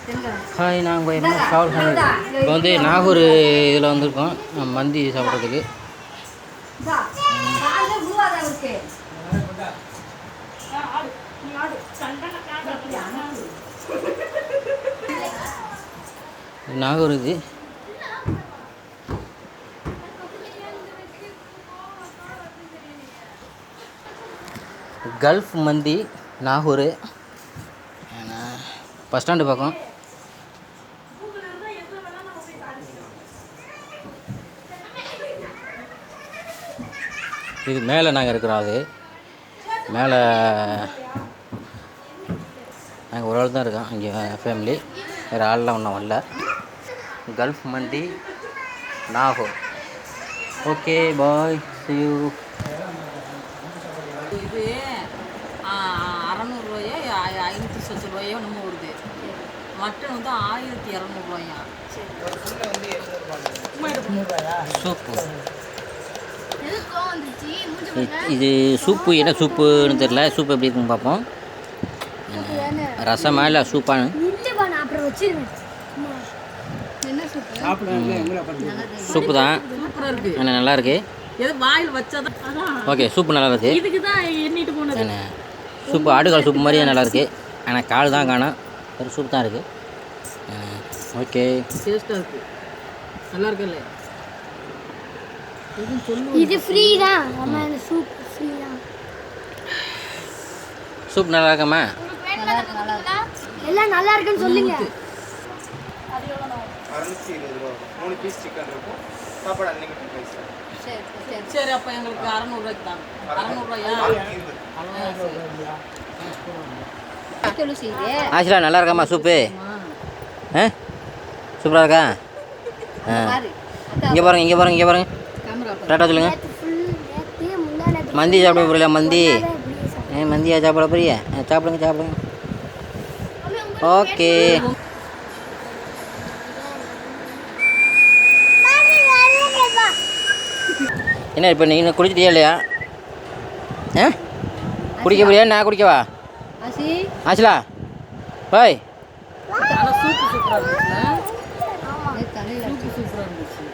Hi, நாங்கள் இப்போ travel பண்ணி இப்போ வந்து நாகூர் இதில் வந்திருக்கோம் மந்தி சாப்பிட்றதுக்கு. நாகூர் இது கல்ஃப் மந்தி நாகூர் பஸ் ஸ்டாண்டு பக்கம். இது மேலே நாங்கள் இருக்கிறோம். அது மேலே நாங்கள் ஒரு ஆள் தான் இருக்கோம் இங்கே ஃபேமிலி, வேறு ஆள்லாம் ஒன்றும் வரல. கல்ஃப் மந்தி Nagore. Okay bye, see you. இது 600 ரூபாயோ 500 ரூபாயோ நம்ம வருது. மட்டன் வந்து 1200 ரூபாயா. சூப்பு இது சூப்பு என்ன சூப்புன்னு தெரியல. சூப்பு எப்படி இருக்குன்னு பார்ப்போம். ரசமா இல்லை சூப்பானு? சூப்பு தான், ஆனால் நல்லா இருக்கு. ஓகே, சூப்பு நல்லா இருக்கு. சூப்பு ஆடுகால் சூப்பு மாதிரியே நல்லா இருக்கு. ஆனால் கால் தான் காணும், ஒரு சூப் தான் இருக்கு. ஓகே, டேஸ்டாக இருக்கு, நல்லா இருக்குல்ல. இது ஃப்ரீ தான். அம்மா இந்த சூப் ஃப்ரீ தான். சூப் நல்லா இருக்கமா? எல்லாம் நல்லா இருக்குன்னு சொல்லுங்க. 620 ரூபா 3 பீஸ் சிக்கன் இருக்கும். சாப்பாடு அன்லிமிட்டட் பிரைஸ். சரி, அப்போ எங்களுக்கு 600 ரூபாய்க்கு தான். 600 ரூபாயா? ஆக்சுவலாக நல்லா இருக்காம்மா சூப்பு? சூப்பராக இருக்கா? இங்கே பாருங்க, இங்கே பாருங்க, இங்கே பாருங்க. டாட்டா சொல்லுங்க. மந்தி சாப்பிட போறியா? மந்தி மந்தியா சாப்பிட போறியா? சாப்பிடுங்க சாப்பிடுங்க. ஓகே, என்ன இப்போ நீங்கள் குடிச்சிட்டியா இல்லையா? குடிக்க போறியா? நான் குடிக்கவா? ஆச்சுலா பாய். சூப்பு சூப்பராக இருந்துச்சு.